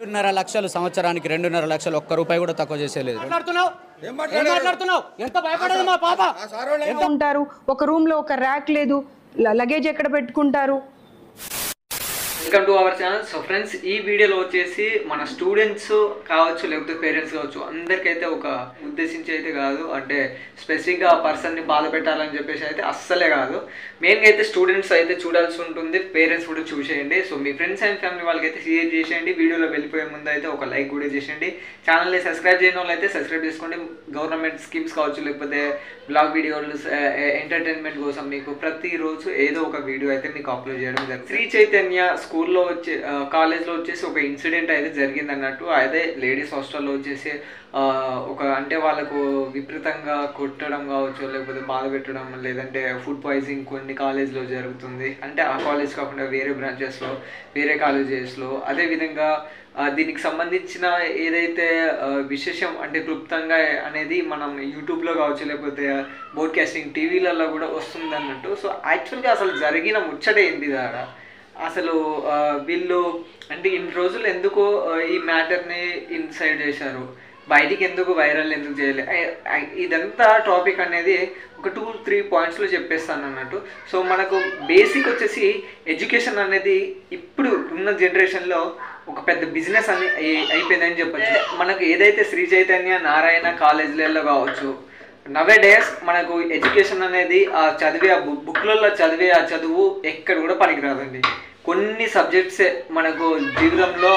2.5 లక్షలు సంవత్సరానికి 2.5 లక్షలు ఒక్క రూపాయి కూడా తక్కువ చేసేలేదు. ఎంత ఉంటారు? ఒక రూమ్ లో ఒక ర్యాక్ లేదు, లగేజ్ ఎక్కడ పెట్టుకుంటారు? Welcome to our channel. So friends, ఈ వీడియోలో వచ్చేసి మన స్టూడెంట్స్ కావచ్చు లేకపోతే పేరెంట్స్ కావచ్చు అందరికైతే ఒక ఉద్దేశించి అయితే కాదు, అంటే స్పెసిఫిక్గా ఆ పర్సన్ని బాధ పెట్టాలని చెప్పేసి అయితే అస్సలే కాదు. మెయిన్గా అయితే స్టూడెంట్స్ అయితే చూడాల్సి ఉంటుంది, పేరెంట్స్ కూడా చూసేయండి. So me friends and family వాళ్ళకి అయితే షేర్ చేసేయండి. వీడియోలో వెళ్ళిపోయే ముందు అయితే ఒక లైక్ కూడా చేసేయండి. ఛానల్ని సబ్స్క్రైబ్ చేయని వాళ్ళు అయితే సబ్స్క్రైబ్ చేసుకోండి. గవర్నమెంట్ స్కీమ్స్ కావచ్చు లేకపోతే బ్లాగ్ వీడియోలు, ఎంటర్టైన్మెంట్ కోసం మీకు ప్రతిరోజు ఏదో ఒక వీడియో అయితే మీకు అప్లోడ్ చేయడం జరుగుతుంది. శ్రీ చైతన్య స్కూల్లో వచ్చే కాలేజ్లో వచ్చేసి ఒక ఇన్సిడెంట్ అయితే జరిగింది అన్నట్టు. అదే లేడీస్ హాస్టల్లో వచ్చేసి అంటే వాళ్ళకు విపరీతంగా కొట్టడం కావచ్చు లేకపోతే బాధ పెట్టడం, లేదంటే ఫుడ్ పాయిజనింగ్ కొన్ని కాలేజ్లో జరుగుతుంది. అంటే ఆ కాలేజ్ కాకుండా వేరే బ్రాంచెస్లో, వేరే కాలేజెస్లో. అదేవిధంగా దీనికి సంబంధించిన ఏదైతే విశేషం అంటే క్లుప్తంగా అనేది మనం యూట్యూబ్లో కావచ్చు లేకపోతే బ్రాడ్కాస్టింగ్ టీవీలలో కూడా వస్తుంది అన్నట్టు. సో యాక్చువల్గా అసలు జరిగిన ముచ్చట ఏంటి దాడ, అసలు వీళ్ళు అంటే ఇన్ని రోజులు ఎందుకు ఈ మ్యాటర్ని ఇన్సైడ్ చేశారు, బయటికి ఎందుకు వైరల్ ఎందుకు చేయలేదు, ఇదంతా టాపిక్ అనేది ఒక 2-3 పాయింట్స్లో చెప్పేస్తాను అన్నట్టు. సో మనకు బేసిక్ వచ్చేసి ఎడ్యుకేషన్ అనేది ఇప్పుడు ఉన్న జనరేషన్లో ఒక పెద్ద బిజినెస్ అని అయిపోయిందని చెప్పచ్చు. మనకు ఏదైతే శ్రీ చైతన్య నారాయణ కాలేజీలలో కావచ్చు, నవే డేస్ మనకు ఎడ్యుకేషన్ అనేది ఆ చదివే ఆ బుక్లలో చదివే ఆ చదువు ఎక్కడ కూడా పనికిరాదండి. కొన్ని సబ్జెక్ట్సే మనకు జీవితంలో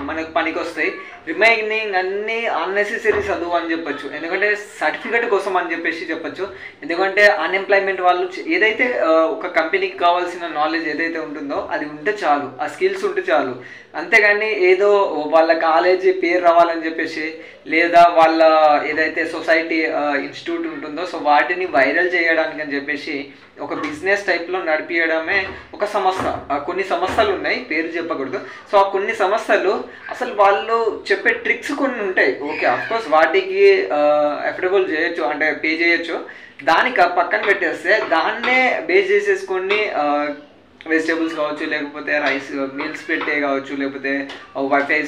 మనకు పనికి వస్తాయి, రిమైనింగ్ అన్నీ అన్నెసెసరీ చదువు అని చెప్పచ్చు. ఎందుకంటే సర్టిఫికెట్ కోసం అని చెప్పేసి చెప్పచ్చు. ఎందుకంటే అన్ఎంప్లాయ్మెంట్ వాళ్ళు ఏదైతే ఒక కంపెనీకి కావాల్సిన నాలెడ్జ్ ఏదైతే ఉంటుందో అది ఉంటే చాలు, ఆ స్కిల్స్ ఉంటే చాలు. అంతేగాని ఏదో వాళ్ళ కాలేజీ పేరు రావాలని చెప్పేసి, లేదా వాళ్ళ ఏదైతే సొసైటీ ఇన్స్టిట్యూట్ ఉంటుందో సో వాటిని వైరల్ చేయడానికి అని చెప్పేసి ఒక బిజినెస్ టైప్లో నడిపించడమే ఒక సంస్థ. కొన్ని సంస్థలు ఉన్నాయి, పేరు చెప్పకూడదు. సో ఆ కొన్ని సంస్థలు అసలు వాళ్ళు చెప్పే ట్రిక్స్ కొన్ని ఉంటాయి. ఓకే, అఫ్కోర్స్ వాటికి అఫోర్డబుల్ చేయొచ్చు, అంటే పే చేయొచ్చు. దానికి పక్కన పెట్టేస్తే దాన్నే బేస్ చేసేసుకొని వెజిటేబుల్స్ కావచ్చు లేకపోతే రైస్ మీల్స్ పెట్టే కావచ్చు లేకపోతే వైఫై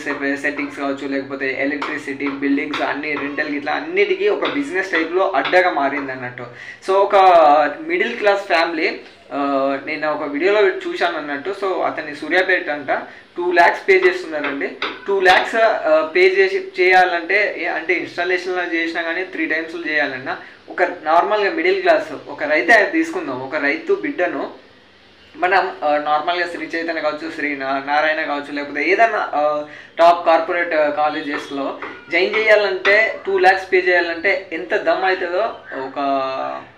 సెట్టింగ్స్ కావచ్చు లేకపోతే ఎలక్ట్రిసిటీ, బిల్డింగ్స్ అన్ని రెంటల్ ఇట్లా అన్నిటికీ ఒక బిజినెస్ టైప్లో అడ్డగా మారింది అన్నట్టు. సో ఒక మిడిల్ క్లాస్ ఫ్యామిలీ, నేను ఒక వీడియోలో చూశాను అన్నట్టు. సో అతన్ని సూర్యాపేట అంట 2 lakhs పే చేస్తున్నారండి. 2 lakhs పే చేయాలంటే అంటే ఇన్స్టాలేషన్లో చేసినా కానీ 3 times చేయాలన్నా ఒక నార్మల్గా మిడిల్ క్లాస్ ఒక రైతే తీసుకుందాం. ఒక రైతు బిడ్డను మనం నార్మల్గా శ్రీ చైతన్య కావచ్చు, శ్రీ నారాయణ కావచ్చు లేకపోతే ఏదైనా టాప్ కార్పొరేట్ కాలేజెస్లో జాయిన్ చేయాలంటే 2 lakhs పే చేయాలంటే ఎంత దమ్ అవుతుందో ఒక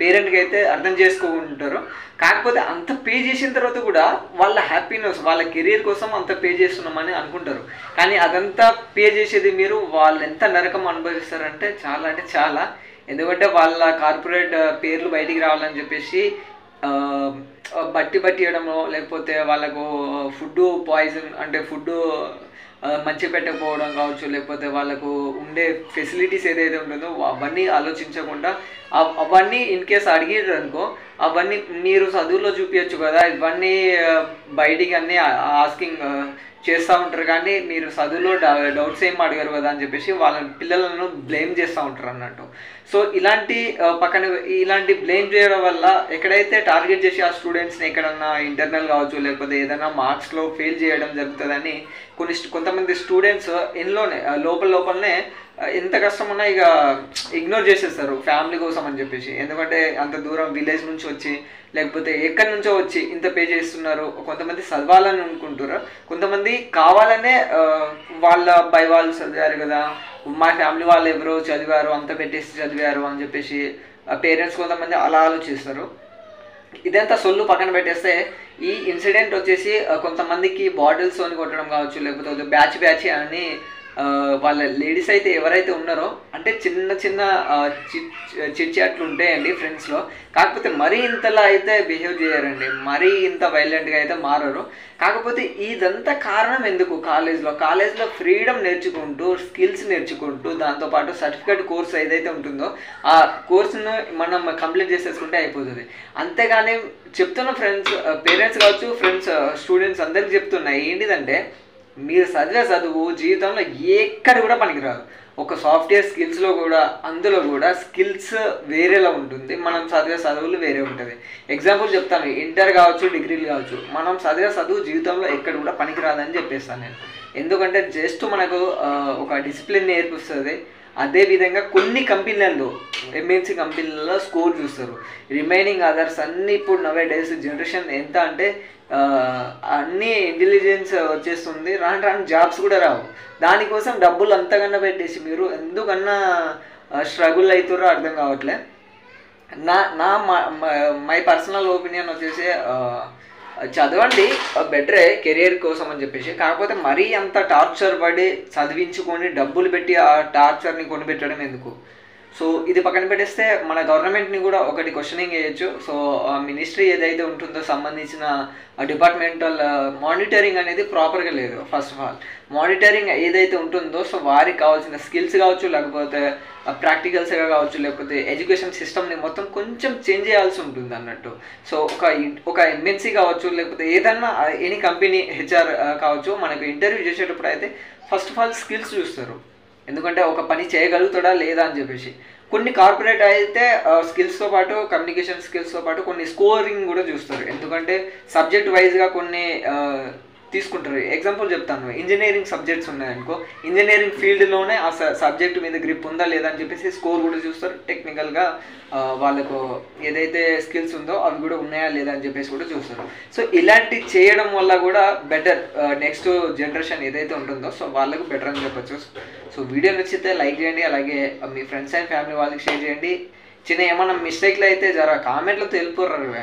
పేరెంట్కి అయితే అర్థం చేసుకుంటారు. కాకపోతే అంత పే చేసిన తర్వాత కూడా వాళ్ళ హ్యాపీనెస్, వాళ్ళ కెరీర్ కోసం అంత పే చేస్తున్నామని అనుకుంటారు. కానీ అదంతా పే చేసేది మీరు వాళ్ళు ఎంత నరకం అనుభవిస్తారంటే చాలా అంటే చాలా. ఎందుకంటే వాళ్ళ కార్పొరేట్ పేర్లు బయటికి రావాలని చెప్పేసి బట్టి ఇవ్వడము, లేకపోతే వాళ్ళకు ఫుడ్ పాయిజన్ అంటే ఫుడ్ మంచి పెట్టకపోవడం కావచ్చు, లేకపోతే వాళ్ళకు ఉండే ఫెసిలిటీస్ ఏదైతే ఉంటుందో అవన్నీ ఆలోచించకుండా అవన్నీ ఇన్ కేస్ అడిగారు అనుకో అవన్నీ మీరు చదువులో చూపించచ్చు కదా, ఇవన్నీ బయటికి అన్నీ ఆస్కింగ్ చేస్తూ ఉంటారు. కానీ మీరు చదువులో డౌట్స్ ఏం అడగరు కదా అని చెప్పేసి వాళ్ళ పిల్లలను బ్లేమ్ చేస్తూ ఉంటారు అన్నట్టు. సో ఇలాంటి పక్కన ఇలాంటి బ్లేమ్ చేయడం వల్ల ఎక్కడైతే టార్గెట్ చేసి ఆ స్టూడెంట్స్ని ఎక్కడన్నా ఇంటర్నల్ కావచ్చు లేకపోతే ఏదైనా మార్క్స్లో ఫెయిల్ చేయడం జరుగుతుందని కొంతమంది స్టూడెంట్స్ లోపలనే ఎంత కష్టం ఉన్నా ఇక ఇగ్నోర్ చేసేస్తారు ఫ్యామిలీ కోసం అని చెప్పేసి. ఎందుకంటే అంత దూరం విలేజ్ నుంచి వచ్చి లేకపోతే ఎక్కడి నుంచో వచ్చి ఇంత పే చేస్తున్నారు. కొంతమంది చదవాలని అనుకుంటారు, కొంతమంది కావాలనే వాళ్ళ అబ్బాయి వాళ్ళు చదివారు కదా, మా ఫ్యామిలీ వాళ్ళు ఎవరో చదివారు అంత పెట్టేసి చదివారు అని చెప్పేసి పేరెంట్స్ కొంతమంది అలా ఆలోచిస్తారు. ఇదంతా సొల్లు పక్కన పెట్టేస్తే ఈ ఇన్సిడెంట్ వచ్చేసి కొంతమందికి బాటిల్స్తోని కొట్టడం కావచ్చు లేకపోతే బ్యాచ్ అని వాళ్ళ లేడీస్ అయితే ఎవరైతే ఉన్నారో అంటే చిన్న చిట్ చాట్లు ఉంటాయండి ఫ్రెండ్స్లో. కాకపోతే మరీ ఇంతలా అయితే బిహేవ్ చేయరండి, మరీ ఇంత వైలెంట్గా అయితే మారరు. కాకపోతే ఇదంతా కారణం ఎందుకు, కాలేజ్లో ఫ్రీడమ్ నేర్చుకుంటూ స్కిల్స్ నేర్చుకుంటూ దాంతోపాటు సర్టిఫికేట్ కోర్స్ ఏదైతే ఉంటుందో ఆ కోర్సును మనం కంప్లీట్ చేసేసుకుంటే అయిపోతుంది. అంతేగాని చెప్తున్న ఫ్రెండ్స్, పేరెంట్స్ కావచ్చు, ఫ్రెండ్స్, స్టూడెంట్స్ అందరికీ చెప్తున్నా ఏంటిదంటే మీరు చదివే చదువు జీవితంలో ఎక్కడ కూడా పనికిరాదు. ఒక సాఫ్ట్వేర్ స్కిల్స్లో కూడా అందులో కూడా స్కిల్స్ వేరేలా ఉంటుంది, మనం చదివే చదువులు వేరే ఉంటుంది. ఎగ్జాంపుల్ చెప్తాను, ఇంటర్ కావచ్చు, డిగ్రీలు కావచ్చు, మనం చదివే చదువు జీవితంలో ఎక్కడ కూడా పనికిరాదని చెప్పేస్తాను నేను. ఎందుకంటే జస్ట్ మనకు ఒక డిసిప్లిన్ నేర్పిస్తుంది. అదేవిధంగా కొన్ని కంపెనీలలో, ఎంఎన్సీ కంపెనీలలో స్కోర్ చూస్తారు. రిమైనింగ్ అదర్స్ అన్నీ ఇప్పుడు నవే డేస్ జనరేషన్ ఎంత అంటే అన్నీ ఇంటెలిజెన్స్ వచ్చేస్తుంది, రాను రాను జాబ్స్ కూడా రావు. దానికోసం డబ్బులు అంతకన్నా పెట్టేసి మీరు ఎందుకన్నా స్ట్రగుల్ అవుతారో అర్థం కావట్లే. మై పర్సనల్ ఒపీనియన్ వచ్చేసి చదవండి, బెటరే కెరియర్ కోసం అని చెప్పేసి. కాకపోతే మరీ అంత టార్చర్ పడి చదివించుకొని డబ్బులు పెట్టి ఆ టార్చర్ని కొనిపెట్టడం ఎందుకు? సో ఇది పక్కన పెట్టేస్తే మన గవర్నమెంట్ని కూడా ఒకటి క్వశ్చనింగ్ చేయొచ్చు. సో మినిస్ట్రీ ఏదైతే ఉంటుందో సంబంధించిన డిపార్ట్మెంటల్ మానిటరింగ్ అనేది ప్రాపర్గా లేదు. ఫస్ట్ ఆఫ్ ఆల్ మానిటరింగ్ ఏదైతే ఉంటుందో సో వారికి కావాల్సిన స్కిల్స్ కావచ్చు, లేకపోతే ప్రాక్టికల్స్గా కావచ్చు, లేకపోతే ఎడ్యుకేషన్ సిస్టమ్ని మొత్తం కొంచెం చేంజ్ చేయాల్సి ఉంటుంది అన్నట్టు. సో ఒక ఎంఎన్సీ కావచ్చు, లేకపోతే ఏదన్నా ఎనీ కంపెనీ హెచ్ఆర్ కావచ్చు, మనకు ఇంటర్వ్యూ చేసేటప్పుడు అయితే ఫస్ట్ ఆఫ్ ఆల్ స్కిల్స్ చూస్తారు. ఎందుకంటే ఒక పని చేయగలుగుతాడా లేదా అని చెప్పేసి. కొన్ని కార్పొరేట్ అయితే స్కిల్స్తో పాటు కమ్యూనికేషన్ స్కిల్స్తో పాటు కొన్ని స్కోరింగ్ కూడా చూస్తారు. ఎందుకంటే సబ్జెక్ట్ వైజ్గా కొన్ని తీసుకుంటారు. ఎగ్జాంపుల్ చెప్తాను, ఇంజనీరింగ్ సబ్జెక్ట్స్ ఉన్నాయనుకో, ఇంజనీరింగ్ ఫీల్డ్లోనే ఆ సబ్జెక్ట్ మీద గ్రిప్ ఉందా లేదా అని చెప్పేసి స్కోర్ కూడా చూస్తారు. టెక్నికల్గా వాళ్ళకు ఏదైతే స్కిల్స్ ఉందో అవి కూడా ఉన్నాయా లేదా అని చెప్పేసి కూడా చూస్తారు. సో ఇలాంటి చేయడం వల్ల కూడా బెటర్ నెక్స్ట్ జనరేషన్ ఏదైతే ఉంటుందో సో వాళ్ళకు బెటర్ అని చెప్పచ్చు. సో వీడియో నచ్చితే లైక్ చేయండి, అలాగే మీ ఫ్రెండ్స్ అండ్ ఫ్యామిలీ వాళ్ళకి షేర్ చేయండి. చిన్న ఏమన్నా మిస్టేక్లు అయితే జర కామెంట్లో తెలుపుర్రు.